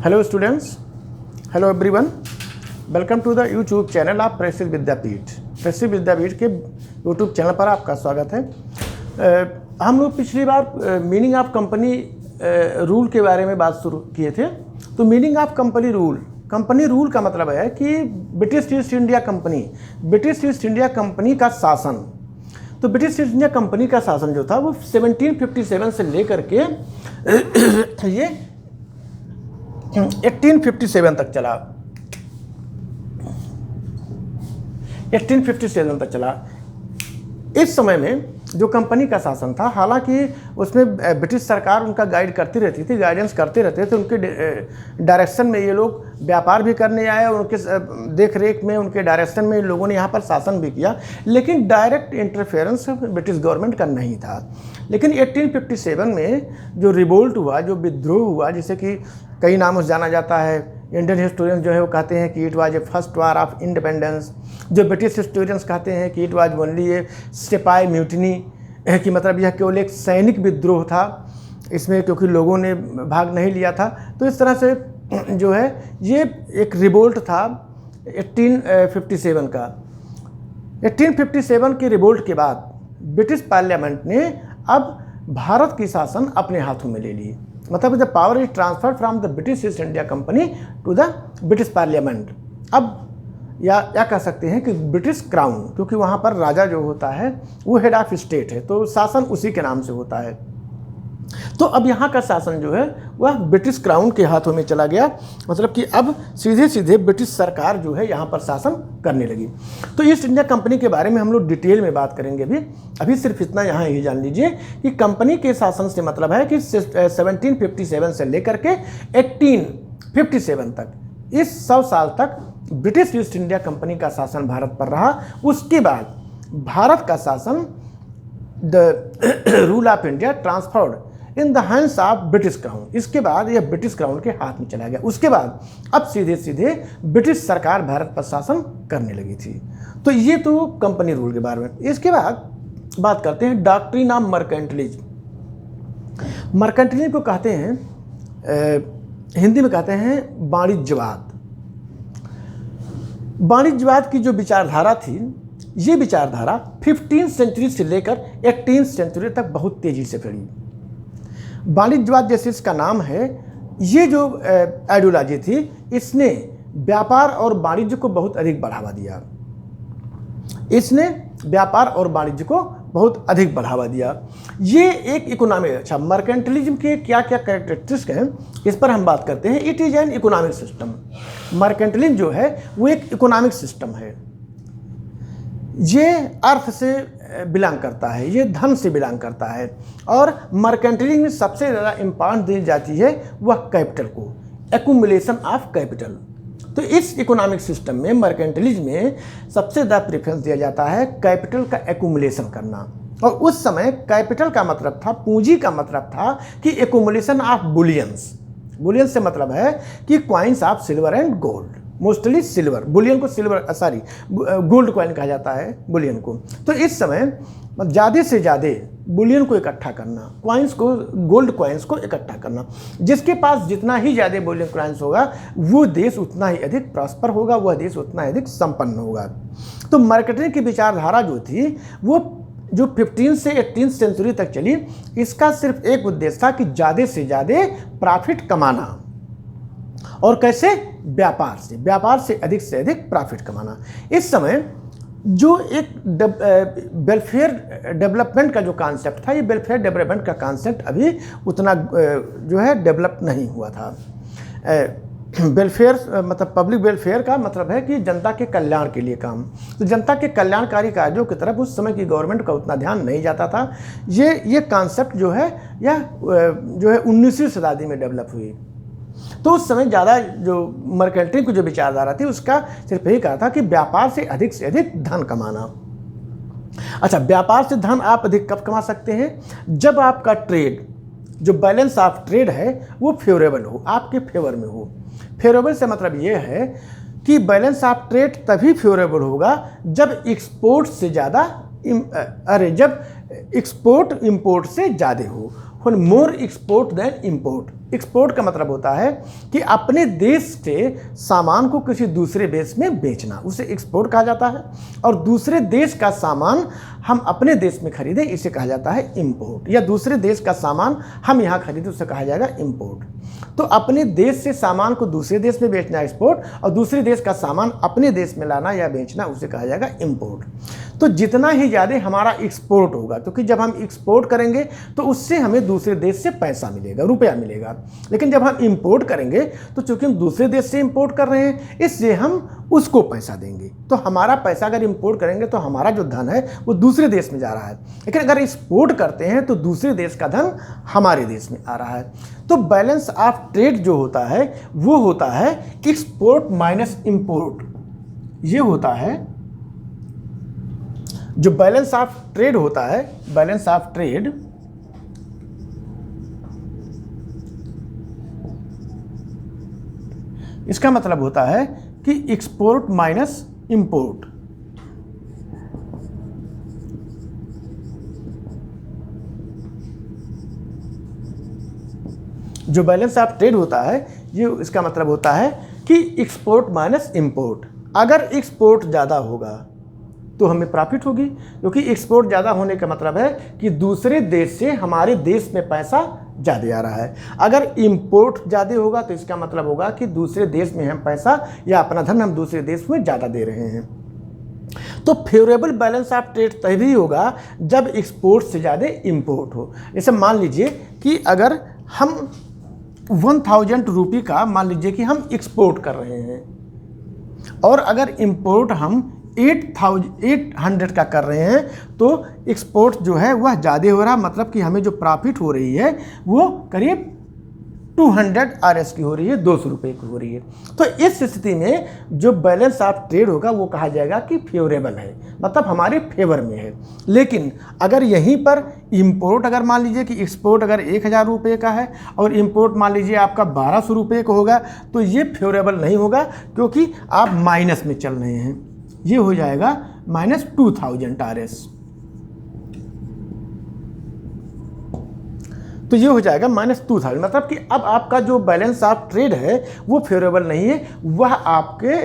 Hello students, hello everyone, welcome to the YouTube channel of Presil Vidyapeeth. Presil Vidyapeeth के YouTube channel पर आपका स्वागत है। हम लोग पिछली बार मीनिंग ऑफ कंपनी रूल के बारे में बात शुरू किए थे। तो मीनिंग ऑफ कंपनी रूल का मतलब है कि ब्रिटिश ईस्ट इंडिया कंपनी का शासन। तो ब्रिटिश ईस्ट इंडिया कंपनी का शासन जो था वो 1757 से लेकर के ये 1857 तक चला। 1857 तक चला। इस समय में जो कंपनी का शासन था, हालांकि उसमें ब्रिटिश सरकार उनका गाइड करती रहती थी, गाइडेंस करते रहते थे। उनके डायरेक्शन में ये लोग व्यापार भी करने आए और उनके देख रेख में, उनके डायरेक्शन में लोगों ने यहाँ पर शासन भी किया, लेकिन डायरेक्ट इंटरफेरेंस ब्रिटिश गवर्नमेंट का नहीं था। लेकिन 1857 में जो रिवोल्ट हुआ, जो विद्रोह हुआ, जिसे कि कई नामों से जाना जाता है, इंडियन हिस्टोरियंस जो है वो कहते हैं कि it was a first war of independence. जो ब्रिटिश हिस्टोरियंस कहते हैं कि इट वाज ओनली ए सिपाही म्यूटनी, कि मतलब यह केवल एक सैनिक विद्रोह था इसमें, क्योंकि लोगों ने भाग नहीं लिया था। तो इस तरह से जो है ये एक रिवोल्ट था 1857 का। 1857 की रिवोल्ट के बाद ब्रिटिश पार्लियामेंट ने अब भारत की शासन अपने हाथों में ले ली। मतलब the power is transfer from the British East India Company to the British Parliament. अब या कह सकते हैं कि ब्रिटिश क्राउन, क्योंकि वहाँ पर राजा जो होता है वो हेड ऑफ स्टेट है, तो शासन उसी के नाम से होता है। तो अब यहाँ का शासन जो है वह ब्रिटिश क्राउन के हाथों में चला गया। मतलब कि अब सीधे सीधे ब्रिटिश सरकार जो है यहाँ पर शासन करने लगी। तो ईस्ट इंडिया कंपनी के बारे में हम लोग डिटेल में बात करेंगे अभी सिर्फ इतना यहाँ ही जान लीजिए कि कंपनी के शासन से मतलब है कि 1757 से लेकर के 1857 तक, इस 100 साल तक ब्रिटिश ईस्ट इंडिया कंपनी का शासन भारत पर रहा। उसके बाद भारत का शासन, the rule of India transferred in the hands of British crown. इसके बाद यह ब्रिटिश क्राउन के हाथ में चला गया। उसके बाद अब सीधे सीधे ब्रिटिश सरकार भारत पर शासन करने लगी थी। तो ये तो कंपनी रूल के बारे में। इसके बाद बात करते हैं डॉक्ट्रिन ऑफ मर्केंटिलिज्म। मर्केंटिलिज्म को कहते हैं, हिंदी में कहते हैं वाणिज्यवाद। वाणिज्यवाद की जो विचारधारा थी, ये विचारधारा 15वीं सेंचुरी से लेकर 18वीं सेंचुरी तक बहुत तेजी से फैली। वाणिज्यवाद जैसे इसका नाम है, ये जो आइडियोलॉजी थी, इसने व्यापार और वाणिज्य को बहुत अधिक बढ़ावा दिया। इसने व्यापार और वाणिज्य को बहुत अधिक बढ़ावा दिया। ये एक इकोनॉमिक, अच्छा, मर्केंटिलिज्म के क्या क्या कैरेक्टरिस्टिक्स हैं इस पर हम बात करते हैं। It is an economic system. Mercantilism जो है वो एक इकोनॉमिक सिस्टम है। ये अर्थ से बिलोंग करता है, ये धन से बिलोंग करता है। और मर्केंटिलिज्म में सबसे ज़्यादा इम्पोर्टेंस दी जाती है वह कैपिटल को, एक्यूमुलेशन ऑफ कैपिटल। तो इस इकोनॉमिक सिस्टम में, मर्केंटिलिज्म में सबसे ज़्यादा प्रेफरेंस दिया जाता है कैपिटल का एक्यूमुलेशन करना। और उस समय कैपिटल का मतलब था, पूंजी का मतलब था कि एक्यूमुलेशन ऑफ बुलियंस। बुलियन से मतलब है कि coins of silver and gold, mostly silver. Boolean को गोल्ड कॉइन कहा जाता है बुलियन को। तो इस समय ज़्यादा से ज़्यादा बुलियन को इकट्ठा करना, कॉइन्स को, गोल्ड कॉइन्स को इकट्ठा करना। जिसके पास जितना ही ज़्यादा बुलियन कॉइन्स होगा वो देश उतना ही अधिक प्रॉस्पर होगा, वह देश उतना ही अधिक संपन्न होगा। तो मार्केटिंग की विचारधारा जो थी वो जो 15 से 18 सेंचुरी तक चली, इसका सिर्फ एक उद्देश्य था कि ज़्यादा से ज़्यादा प्रॉफिट कमाना। और कैसे? व्यापार से अधिक प्रॉफिट कमाना। इस समय जो एक वेलफेयर डेवलपमेंट का जो कॉन्सेप्ट था, ये वेलफेयर डेवलपमेंट का कॉन्सेप्ट अभी उतना जो है डेवलप नहीं हुआ था। वेलफेयर मतलब पब्लिक वेलफेयर का मतलब है कि जनता के कल्याण के लिए काम। तो जनता के कल्याणकारी कार्यों की तरफ उस समय की गवर्नमेंट का उतना ध्यान नहीं जाता था। ये कॉन्सेप्ट जो है यह जो है 19वीं शताब्दी में डेवलप हुई। तो उस समय ज़्यादा जो मर्केंटिलिज्म की जो विचारधारा थी उसका सिर्फ यही कहा था कि व्यापार से अधिक धन कमाना। अच्छा, व्यापार से धन आप अधिक कब कमा सकते हैं? जब आपका ट्रेड, जो बैलेंस ऑफ ट्रेड है वो फेवरेबल हो, आपके फेवर में हो। फेवरेबल से मतलब ये है कि बैलेंस ऑफ ट्रेड तभी फेवरेबल होगा जब एक्सपोर्ट से ज़्यादा, जब एक्सपोर्ट इंपोर्ट से ज़्यादा हो। For more export than import. Export का मतलब होता है कि अपने देश से सामान को किसी दूसरे देश में बेचना, उसे एक्सपोर्ट कहा जाता है। और दूसरे देश का सामान हम अपने देश में खरीदें, इसे कहा जाता है इम्पोर्ट। या दूसरे देश का सामान हम यहाँ खरीदें, उसे कहा जाएगा इम्पोर्ट। तो अपने देश से सामान को दूसरे देश में बेचना एक्सपोर्ट, और दूसरे देश का सामान अपने देश में लाना या बेचना उसे कहा जाएगा इम्पोर्ट। तो जितना ही ज़्यादा हमारा एक्सपोर्ट होगा, क्योंकि जब हम एक्सपोर्ट करेंगे तो उससे हमें दूसरे देश से पैसा मिलेगा, रुपया मिलेगा। लेकिन जब हम इंपोर्ट करेंगे तो चूंकि हम दूसरे देश से इंपोर्ट कर रहे हैं, इसलिए हम उसको पैसा देंगे। तो हमारा पैसा अगर इंपोर्ट करेंगे तो हमारा जो धन है वो दूसरे देश में जा रहा है। लेकिन अगर एक्सपोर्ट करते हैं तो दूसरे देश का धन हमारे देश में आ रहा है। तो बैलेंस ऑफ ट्रेड जो होता है वो होता है एक्सपोर्ट माइनस इंपोर्ट। ये होता है जो बैलेंस ऑफ ट्रेड होता है, बैलेंस ऑफ ट्रेड इसका मतलब होता है कि एक्सपोर्ट माइनस इंपोर्ट। जो बैलेंस ऑफ ट्रेड होता है ये इसका मतलब होता है कि एक्सपोर्ट माइनस इंपोर्ट। अगर एक्सपोर्ट ज़्यादा होगा तो हमें प्रॉफिट होगी, क्योंकि एक्सपोर्ट ज़्यादा होने का मतलब है कि दूसरे देश से हमारे देश में पैसा ज़्यादा आ रहा है। अगर इंपोर्ट ज़्यादा होगा तो इसका मतलब होगा कि दूसरे देश में हम पैसा या अपना धन हम दूसरे देश में ज़्यादा दे रहे हैं। तो फेवरेबल बैलेंस ऑफ ट्रेड तभी होगा जब एक्सपोर्ट से ज़्यादा इंपोर्ट हो। जैसे मान लीजिए कि अगर हम 1000 रुपये का मान लीजिए कि हम एक्सपोर्ट कर रहे हैं, और अगर इंपोर्ट हम 800 का कर रहे हैं, तो एक्सपोर्ट जो है वह ज़्यादा हो रहा, मतलब कि हमें जो प्रॉफिट हो रही है वो करीब 200 RS की हो रही है, 200 रुपये की हो रही है। तो इस स्थिति में जो बैलेंस ऑफ ट्रेड होगा वो कहा जाएगा कि फेवरेबल है, मतलब हमारे फेवर में है। लेकिन अगर यहीं पर इंपोर्ट अगर मान लीजिए कि एक्सपोर्ट अगर 1000 रुपये का है और इंपोर्ट मान लीजिए आपका 1200 रुपये का होगा, तो ये फेवरेबल नहीं होगा, क्योंकि आप माइनस में चल रहे हैं। ये हो जाएगा -2000 RS। तो ये हो जाएगा -2000, मतलब कि अब आपका जो बैलेंस ऑफ ट्रेड है वो फेवरेबल नहीं है, वह आपके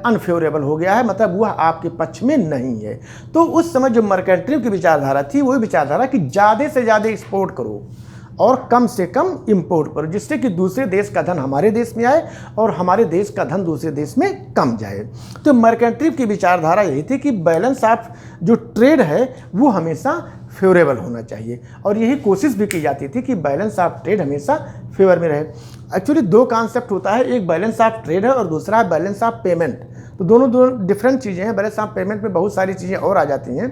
अनफेवरेबल हो गया है, मतलब वह आपके पक्ष में नहीं है। तो उस समय जो मर्केंटाइल की विचारधारा थी वही विचारधारा कि ज़्यादा से ज़्यादा एक्सपोर्ट करो और कम से कम इंपोर्ट करो, जिससे कि दूसरे देश का धन हमारे देश में आए और हमारे देश का धन दूसरे देश में कम जाए। तो मर्केंटाइल की विचारधारा यही थी कि बैलेंस ऑफ जो ट्रेड है वो हमेशा फेवरेबल होना चाहिए, और यही कोशिश भी की जाती थी कि बैलेंस ऑफ ट्रेड हमेशा फेवर में रहे। एक्चुअली दो कॉन्सेप्ट होता है, एक बैलेंस ऑफ ट्रेड है और दूसरा है बैलेंस ऑफ पेमेंट। तो दोनों डिफरेंट चीज़ें हैं। बैलेंस ऑफ पेमेंट में बहुत सारी चीज़ें और आ जाती हैं,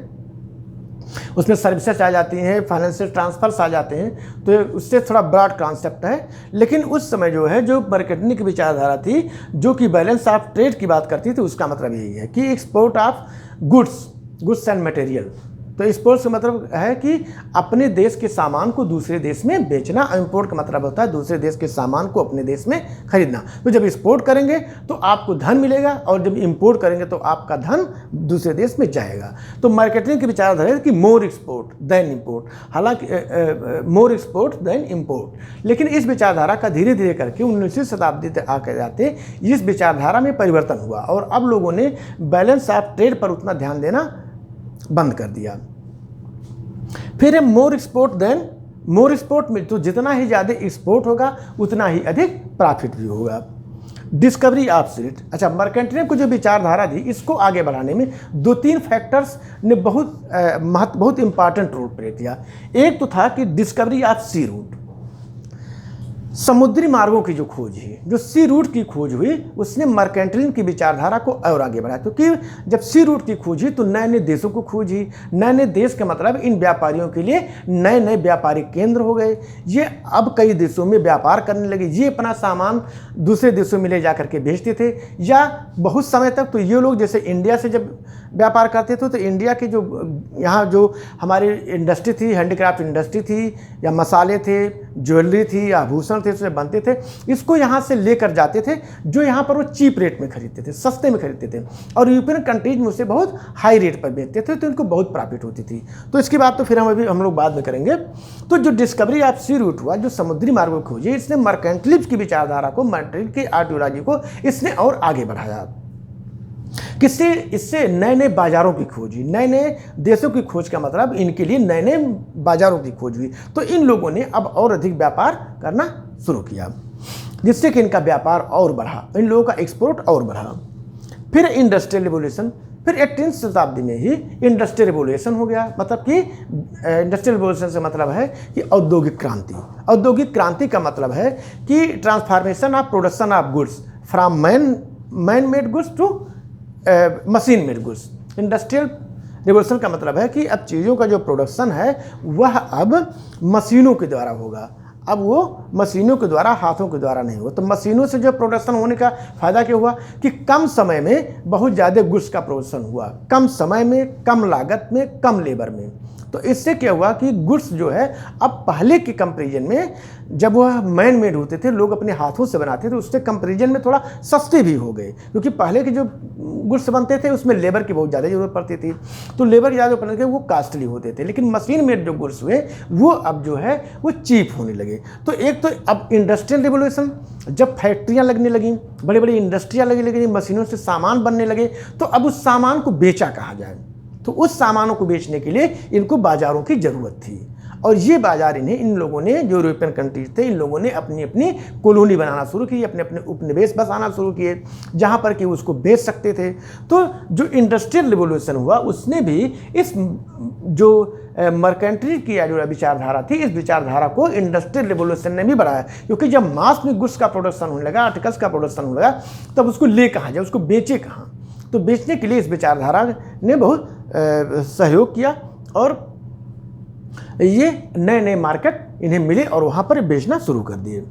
उसमें सर्विसेज आ जाती हैं, फाइनेंशियल ट्रांसफर्स आ जाते हैं, तो उससे थोड़ा ब्रॉड कॉन्सेप्ट है। लेकिन उस समय जो है जो मर्केंटाइल की विचारधारा थी जो कि बैलेंस ऑफ ट्रेड की बात करती थी, उसका मतलब यही है कि export of goods and material. तो एक्सपोर्ट का मतलब है कि अपने देश के सामान को दूसरे देश में बेचना, इंपोर्ट का मतलब होता है दूसरे देश के सामान को अपने देश में खरीदना। तो जब एक्सपोर्ट करेंगे तो आपको धन मिलेगा, और जब इंपोर्ट करेंगे तो आपका धन दूसरे देश में जाएगा। तो मार्केटिंग की विचारधारा है कि मोर एक्सपोर्ट देन इंपोर्ट, हालांकि मोर एक्सपोर्ट देन इंपोर्ट। लेकिन इस विचारधारा का धीरे धीरे करके 19वीं शताब्दी तक आकर जाते इस विचारधारा में परिवर्तन हुआ, और अब लोगों ने बैलेंस ऑफ ट्रेड पर उतना ध्यान देना बंद कर दिया। फिर है मोर एक्सपोर्ट में तो जितना ही ज़्यादा एक्सपोर्ट होगा उतना ही अधिक प्रॉफिट भी होगा। डिस्कवरी ऑफ सीट, अच्छा, मर्केंटाइल को जो विचारधारा थी इसको आगे बढ़ाने में 2-3 फैक्टर्स ने बहुत इंपॉर्टेंट रोल प्ले किया। एक तो था कि डिस्कवरी ऑफ सी रूट, समुद्री मार्गों की जो खोज है, जो सी रूट की खोज हुई, उसने मर्केंटाइल की विचारधारा को और आगे बढ़ाया। क्योंकि जब सी रूट की खोज हुई तो नए नए देशों को खोज हुई। नए नए देश का मतलब इन व्यापारियों के लिए नए नए व्यापारिक केंद्र हो गए। ये अब कई देशों में व्यापार करने लगे, ये अपना सामान दूसरे देशों में ले जा करके बेचते थे। या बहुत समय तक तो ये लोग जैसे इंडिया से जब व्यापार करते थे तो इंडिया के जो यहाँ जो हमारी इंडस्ट्री थी, हैंडीक्राफ्ट इंडस्ट्री थी, या मसाले थे, ज्वेलरी थी, या आभूषण थे, थे उसमें बनते थे, इसको यहाँ से लेकर जाते थे, जो यहाँ पर वो चीप रेट में खरीदते थे, सस्ते में खरीदते थे, और यूरोपियन कंट्रीज में उसे बहुत हाई रेट पर बेचते थे, तो इनको बहुत प्रॉफिट होती थी। तो इसकी बात तो फिर हम लोग बाद में करेंगे। तो जो डिस्कवरी ऑफ सी रूट हुआ, जो समुद्री मार्गों की खोजी, इसने मर्केंटिलिज्म की विचारधारा को, मर्केंटिलिज्म की आइडियोलॉजी को इसने और आगे बढ़ाया। किससे? इससे नए नए बाजारों की खोज हुई, नए नए देशों की खोज का मतलब इनके लिए नए नए बाजारों की खोज हुई। तो इन लोगों ने अब और अधिक व्यापार करना शुरू किया, जिससे कि इनका व्यापार और बढ़ा, इन लोगों का एक्सपोर्ट और बढ़ा। फिर इंडस्ट्रियल रिवोल्यूशन, फिर 18वीं शताब्दी में ही इंडस्ट्रियल रिवोल्यूशन हो गया। मतलब कि इंडस्ट्रियल रिवोल्यूशन से मतलब है कि औद्योगिक क्रांति। औद्योगिक क्रांति का मतलब है कि transformation of production of goods from man made goods to machine made goods. Industrial revolution का मतलब है कि अब चीज़ों का जो प्रोडक्शन है वह अब मशीनों के द्वारा होगा। अब वो मशीनों के द्वारा, हाथों के द्वारा नहीं हो। तो मशीनों से जो प्रोडक्शन होने का फ़ायदा क्या हुआ कि कम समय में बहुत ज़्यादा गुड्स का प्रोडक्शन हुआ, कम समय में, कम लागत में, कम लेबर में। तो इससे क्या हुआ कि गुड्स जो है अब पहले के कंपैरिजन में, जब वह मैन मेड होते थे, लोग अपने हाथों से बनाते थे, उससे कंपैरिजन में थोड़ा सस्ते भी हो गए, क्योंकि पहले के जो गुड्स बनते थे उसमें लेबर की बहुत ज़्यादा ज़रूरत पड़ती थी, तो लेबर ज़्यादा पड़ने के वो कास्टली होते थे। लेकिन मशीन मेड जो गुड्स हुए वो अब जो है वो चीप होने लगे। तो एक तो अब इंडस्ट्रियल रिवोल्यूशन, जब फैक्ट्रियाँ लगने लगीं, बड़ी बड़ी इंडस्ट्रियाँ लगने लगी, मशीनों से सामान बनने लगे, तो अब उस सामान को बेचा कहा जाए, तो उस सामानों को बेचने के लिए इनको बाज़ारों की ज़रूरत थी। और ये बाज़ार इन्हें, इन लोगों ने, जो यूरोपियन कंट्रीज थे, इन लोगों ने अपनी अपनी कॉलोनी बनाना शुरू की, अपने अपने उपनिवेश बसाना शुरू किए, जहाँ पर कि उसको बेच सकते थे। तो जो इंडस्ट्रियल रिवोल्यूशन हुआ उसने भी इस जो मर्केंटिलिज्म की जो विचारधारा थी, इस विचारधारा को इंडस्ट्रियल रिवोल्यूशन ने भी बढ़ाया, क्योंकि जब मास में गुड्स का प्रोडक्शन होने लगा, आर्टिकल्स का प्रोडक्शन होने लगा, तब उसको ले कहाँ जाए, उसको बेचे कहाँ। तो बेचने के लिए इस विचारधारा ने बहुत सहयोग किया, और ये नए नए मार्केट इन्हें मिले और वहाँ पर बेचना शुरू कर दिए।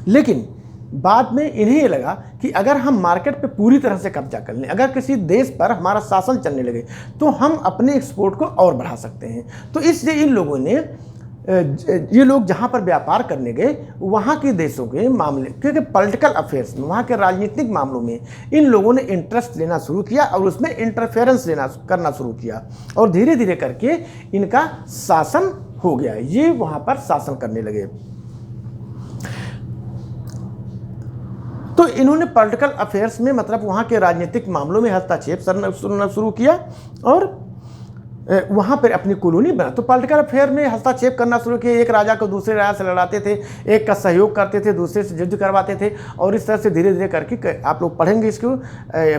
लेकिन बाद में इन्हें ये लगा कि अगर हम मार्केट पे पूरी तरह से कब्जा कर लें, अगर किसी देश पर हमारा शासन चलने लगे, तो हम अपने एक्सपोर्ट को और बढ़ा सकते हैं। तो इसलिए इन लोगों ने, ये लोग जहाँ पर व्यापार करने गए, वहाँ के देशों के मामले, क्योंकि पॉलिटिकल अफेयर्स में, वहाँ के राजनीतिक मामलों में इन लोगों ने इंटरेस्ट लेना शुरू किया और उसमें इंटरफेरेंस करना शुरू किया, और धीरे धीरे करके इनका शासन हो गया, ये वहाँ पर शासन करने लगे। तो इन्होंने पॉलिटिकल अफेयर्स में, मतलब वहाँ के राजनीतिक मामलों में हस्तक्षेप करना शुरू किया और वहाँ पर अपनी कॉलोनी बना। तो पॉलिटिकल अफेयर में हस्तक्षेप करना शुरू किया, एक राजा को दूसरे राजा से लड़ाते थे, एक का सहयोग करते थे, दूसरे से युद्ध करवाते थे, और इस तरह से धीरे धीरे करके आप लोग पढ़ेंगे इसको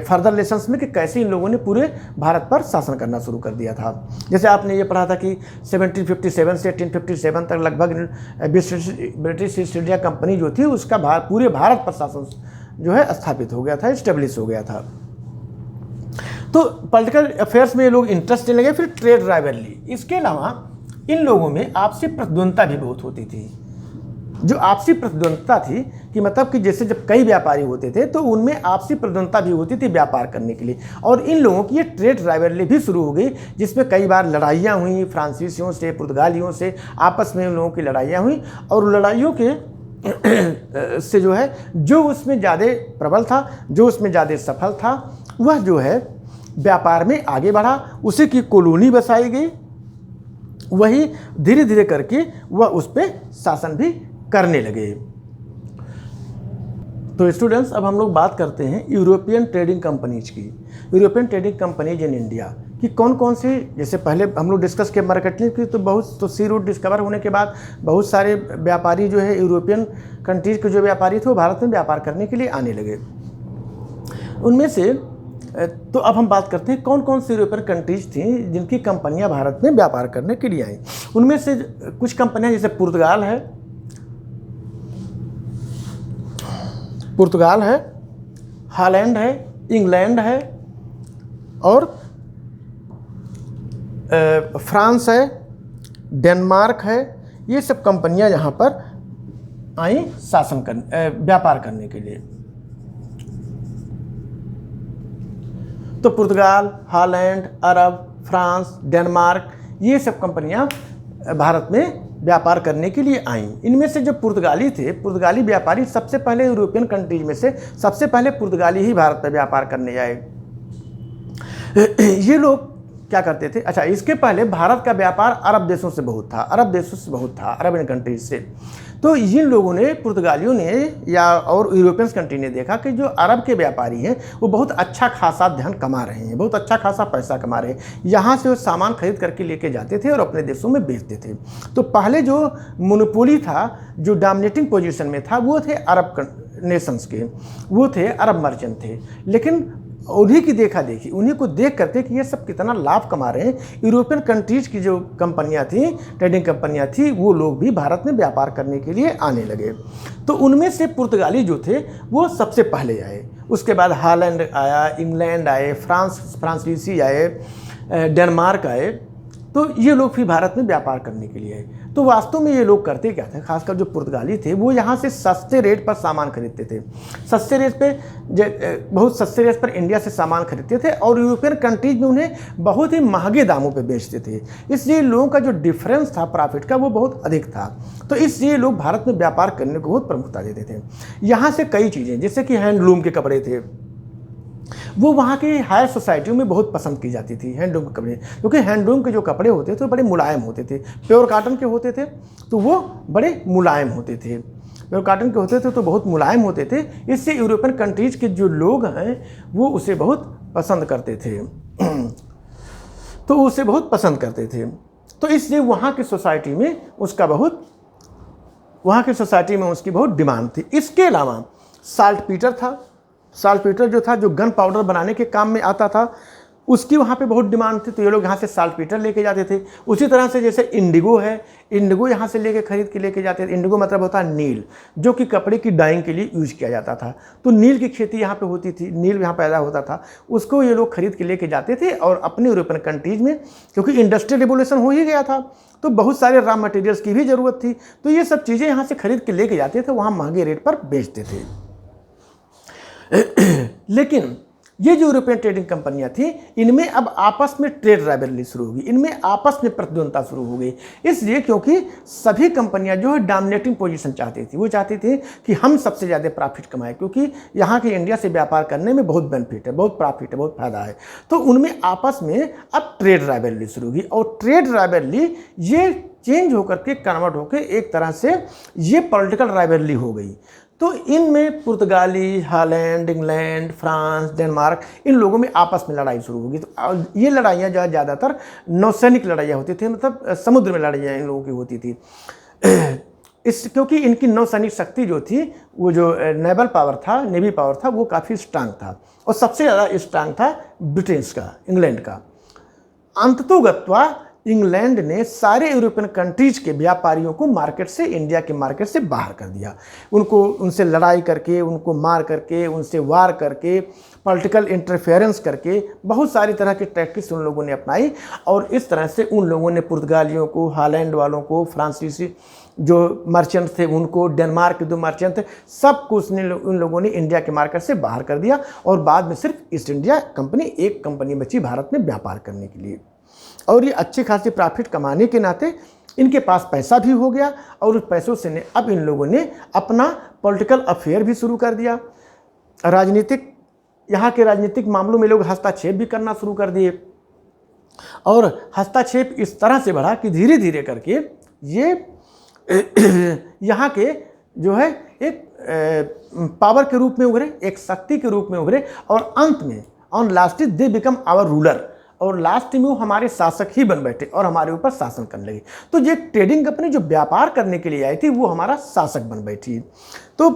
फर्दर लेसन्स में कि कैसे इन लोगों ने पूरे भारत पर शासन करना शुरू कर दिया था। जैसे आपने ये पढ़ा था कि 1757 से 1857 तक लगभग ब्रिटिश ईस्ट इंडिया कंपनी जो थी उसका पूरे भारत पर शासन जो है स्थापित हो गया था, इस्टेब्लिश हो गया था। तो पॉलिटिकल अफेयर्स में ये लोग इंटरेस्ट लेने लगे। फिर ट्रेड राइवलरी, इसके अलावा इन लोगों में आपसी प्रतिद्वंदता भी बहुत होती थी। जो आपसी प्रतिद्वंदता थी कि मतलब कि जैसे जब कई व्यापारी होते थे तो उनमें आपसी प्रतिद्वंदता भी होती थी व्यापार करने के लिए, और इन लोगों की ये ट्रेड राइवलरी भी शुरू हो गई, जिसमें कई बार लड़ाइयाँ हुई फ्रांसीसियों से, पुर्तगालियों से, आपस में उन लोगों की लड़ाइयाँ हुई, और लड़ाइयों के से जो है, जो उसमें ज़्यादा प्रबल था, जो उसमें ज़्यादा सफल था, वह जो है व्यापार में आगे बढ़ा, उसी की कॉलोनी बसाई गई, वही धीरे धीरे करके वह उस पर शासन भी करने लगे। तो स्टूडेंट्स, अब हम लोग बात करते हैं यूरोपियन ट्रेडिंग कंपनीज की। European trading companies in India कि कौन कौन सी, जैसे पहले हम लोग डिस्कस किए मर्केंटिलिज्म की, तो बहुत, तो सी रूट डिस्कवर होने के बाद बहुत सारे व्यापारी जो है, यूरोपियन कंट्रीज के जो व्यापारी थे वो भारत में व्यापार करने के लिए आने लगे। उनमें से तो अब हम बात करते हैं कौन कौन सी यूरोपियन कंट्रीज थी जिनकी कंपनियां भारत में व्यापार करने के लिए आई। उनमें से कुछ कंपनियां, जैसे पुर्तगाल है, हॉलैंड है, इंग्लैंड है, और फ्रांस है, डेनमार्क है, ये सब कंपनियां यहाँ पर आई व्यापार करने के लिए। तो पुर्तगाल, हॉलैंड, अरब, फ्रांस, डेनमार्क, ये सब कंपनियां भारत में व्यापार करने के लिए आईं। इनमें से जो पुर्तगाली थे, पुर्तगाली व्यापारी सबसे पहले यूरोपियन कंट्रीज में से सबसे पहले पुर्तगाली ही भारत पर व्यापार करने आए। ये लोग क्या करते थे, अच्छा इसके पहले भारत का व्यापार अरब देशों से बहुत था, अरब कंट्रीज से। तो इन लोगों ने, पुर्तगालियों ने या और यूरोपियन कंट्री ने देखा कि जो अरब के व्यापारी हैं वो बहुत अच्छा खासा धन कमा रहे हैं, बहुत अच्छा खासा पैसा कमा रहे हैं। यहाँ से वो सामान खरीद करके लेके जाते थे और अपने देशों में बेचते थे। तो पहले जो मोनोपोली था, जो डोमिनेटिंग पोजीशन में था, वो थे अरब नेशंस के, वो थे अरब मर्चेंट थे। लेकिन उन्हीं की देखा देखी, उन्हीं को देख करके कि ये सब कितना लाभ कमा रहे हैं, यूरोपियन कंट्रीज की जो कंपनियां थी, ट्रेडिंग कंपनियां थी, वो लोग भी भारत में व्यापार करने के लिए आने लगे। तो उनमें से पुर्तगाली जो थे वो सबसे पहले आए। उसके बाद हॉलैंड आया, इंग्लैंड आए, फ्रांसीसी आए, डेनमार्क आए। तो ये लोग फिर भारत में व्यापार करने के लिए आए। तो वास्तव में ये लोग करते क्या थे, खासकर जो पुर्तगाली थे, वो यहाँ से सस्ते रेट पर सामान खरीदते थे, सस्ते रेट पे, बहुत सस्ते रेट पर इंडिया से सामान खरीदते थे और यूरोपियन कंट्रीज में उन्हें बहुत ही महंगे दामों पे बेचते थे। इसलिए लोगों का जो डिफरेंस था प्रॉफिट का वो बहुत अधिक था। तो इसलिए लोग भारत में व्यापार करने को बहुत प्रमुखता देते थे। यहाँ से कई चीज़ें, जैसे कि हैंडलूम के कपड़े थे, वो वहाँ की हायर सोसाइटियों में बहुत पसंद की जाती थी हैंडलूम के कपड़े, क्योंकि हैंडलूम के जो कपड़े होते थे बड़े मुलायम होते थे। प्योर कॉटन के होते थे तो वो बड़े मुलायम होते थे, प्योर कॉटन के होते थे तो बहुत मुलायम होते थे। इससे यूरोपियन कंट्रीज के जो लोग हैं वो उसे बहुत पसंद करते थे तो इसलिए वहाँ की सोसाइटी में उसकी बहुत डिमांड थी। इसके अलावा साल्टपीटर जो था, जो गन पाउडर बनाने के काम में आता था, उसकी वहाँ पे बहुत डिमांड थी। तो ये लोग यहाँ से साल्टपीटर लेके जाते थे। उसी तरह से जैसे इंडिगो है, इंडिगो यहाँ से खरीद के लेके जाते थे। इंडिगो मतलब होता है नील, जो कि कपड़े की डाइंग के लिए यूज किया जाता था। तो नील की खेती यहाँ पे होती थी, नील यहाँ पैदा होता था, उसको ये लोग खरीद के लेके जाते थे और अपने यूरोपियन कंट्रीज में, क्योंकि इंडस्ट्रियल रिवोल्यूशन हो ही गया था तो बहुत सारे रॉ मटेरियल्स की भी ज़रूरत थी। तो ये सब चीज़ें यहाँ से खरीद के लेके जाते थे, वहाँ महंगे रेट पर बेचते थे। लेकिन ये जो यूरोपियन ट्रेडिंग कंपनियां थी, इनमें अब आपस में ट्रेड राइवलरी शुरू होगी, इनमें आपस में प्रतिद्वंदता शुरू हो गई। इसलिए क्योंकि सभी कंपनियां जो है डोमिनेटिंग पोजीशन चाहती थी, वो चाहती थी कि हम सबसे ज़्यादा प्रॉफिट कमाएं, क्योंकि यहाँ के इंडिया से व्यापार करने में बहुत बेनिफिट है, बहुत प्रॉफिट है, बहुत फायदा है। तो उनमें आपस में अब ट्रेड राइवलरी शुरू होगी और ट्रेड राइवलरी ये चेंज होकर के कन्वर्ट होकर एक तरह से ये पॉलिटिकल राइवलरी हो गई। तो इनमें पुर्तगाली, हॉलैंड, इंग्लैंड, फ्रांस, डेनमार्क, इन लोगों में आपस में लड़ाई शुरू होगी। तो ये लड़ाइयाँ जो है ज़्यादातर नौसैनिक लड़ाइयाँ होती थी, मतलब समुद्र में लड़ाइयाँ इन लोगों की होती थी। क्योंकि इनकी नौसैनिक शक्ति जो थी, वो जो नेवल पावर था, नेवी पावर था, वो काफ़ी स्ट्रांग था और सबसे ज़्यादा स्ट्रांग था ब्रिटेन्स का, इंग्लैंड का। अंततोगत्वा इंग्लैंड ने सारे यूरोपियन कंट्रीज के व्यापारियों को मार्केट से, इंडिया के मार्केट से बाहर कर दिया। उनसे लड़ाई करके, उनको मार करके, उनसे वार करके, पॉलिटिकल इंटरफेरेंस करके बहुत सारी तरह की टैक्टिक्स उन लोगों ने अपनाई और इस तरह से उन लोगों ने पुर्तगालियों को, हॉलैंड वालों को, फ्रांसीसी जो मर्चेंट थे उनको, डेनमार्क के जो मर्चेंट थे, सब कुछ उन लोगों ने इंडिया के मार्केट से बाहर कर दिया और बाद में सिर्फ ईस्ट इंडिया कंपनी, एक कंपनी बची भारत में व्यापार करने के लिए। और ये अच्छी खासी प्रॉफिट कमाने के नाते इनके पास पैसा भी हो गया और उस पैसों से अब इन लोगों ने अपना पॉलिटिकल अफेयर भी शुरू कर दिया। यहाँ के राजनीतिक मामलों में लोग हस्तक्षेप भी करना शुरू कर दिए और हस्तक्षेप इस तरह से बढ़ा कि धीरे धीरे करके ये यहाँ के जो है एक पावर के रूप में उभरे, एक शक्ति के रूप में उभरे और अंत में on last they become our ruler, और लास्ट में वो हमारे शासक ही बन बैठे और हमारे ऊपर शासन करने लगे। तो ये ट्रेडिंग कंपनी जो व्यापार करने के लिए आई थी वो हमारा शासक बन बैठी, तो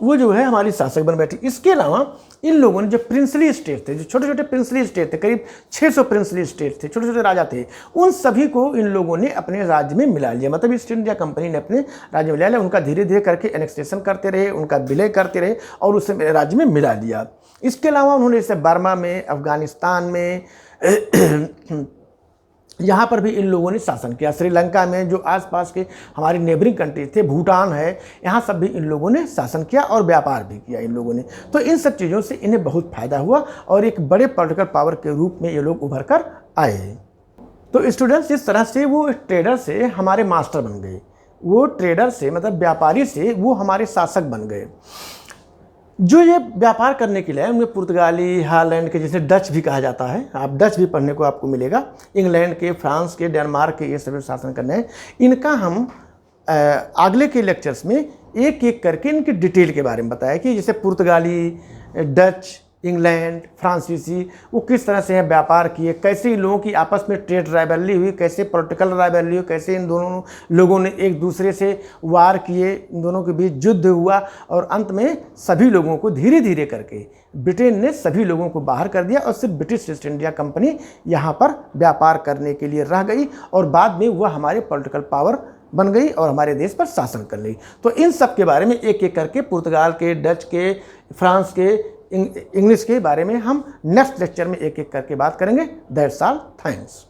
वो जो है हमारी शासक बन बैठी। इसके अलावा इन लोगों ने जो प्रिंसली स्टेट थे, जो छोटे छोटे प्रिंसली स्टेट थे, करीब 600 प्रिंसली स्टेट थे, छोटे छोटे राजा थे, उन सभी को इन लोगों ने अपने राज्य में मिला लिया। मतलब ईस्ट इंडिया कंपनी ने अपने राज्य में मिला लिया, उनका धीरे धीरे करके एनेक्सेशन करते रहे, उनका विलय करते रहे और उसे राज्य में मिला लिया। इसके अलावा उन्होंने जैसे बर्मा में, अफगानिस्तान में, यहाँ पर भी इन लोगों ने शासन किया। श्रीलंका में जो आसपास के हमारे नेबरिंग कंट्री थे, भूटान है, यहाँ सब भी इन लोगों ने शासन किया और व्यापार भी किया इन लोगों ने। तो इन सब चीज़ों से इन्हें बहुत फायदा हुआ और एक बड़े पॉलिटिकल पावर के रूप में ये लोग उभर कर आए। तो स्टूडेंट्स इस तरह से वो ट्रेडर से हमारे मास्टर बन गए, वो ट्रेडर से मतलब व्यापारी से वो हमारे शासक बन गए। जो ये व्यापार करने के लिए उनमें पुर्तगाली, हॉलैंड के, जैसे डच भी कहा जाता है, आप डच भी पढ़ने को आपको मिलेगा, इंग्लैंड के, फ्रांस के, डेनमार्क के, ये सभी शासन करने हैं। इनका हम अगले के लेक्चर्स में एक एक करके इनकी डिटेल के बारे में बताया कि जैसे पुर्तगाली, डच, इंग्लैंड, फ्रांसीसी वो किस तरह से व्यापार किए, कैसे इन लोगों की आपस में ट्रेड राइवलरी हुई, कैसे पॉलिटिकल राइवलरी हुई, कैसे इन दोनों लोगों ने एक दूसरे से वार किए, इन दोनों के बीच युद्ध हुआ और अंत में सभी लोगों को धीरे धीरे करके ब्रिटेन ने सभी लोगों को बाहर कर दिया और सिर्फ ब्रिटिश ईस्ट इंडिया कंपनी यहाँ पर व्यापार करने के लिए रह गई और बाद में वह हमारे पॉलिटिकल पावर बन गई और हमारे देश पर शासन कर ली। तो इन सब के बारे में एक एक करके पुर्तगाल के, डच के, फ्रांस के, इंग्लिश के बारे में हम नेक्स्ट लेक्चर में एक एक करके बात करेंगे। That's all, thanks.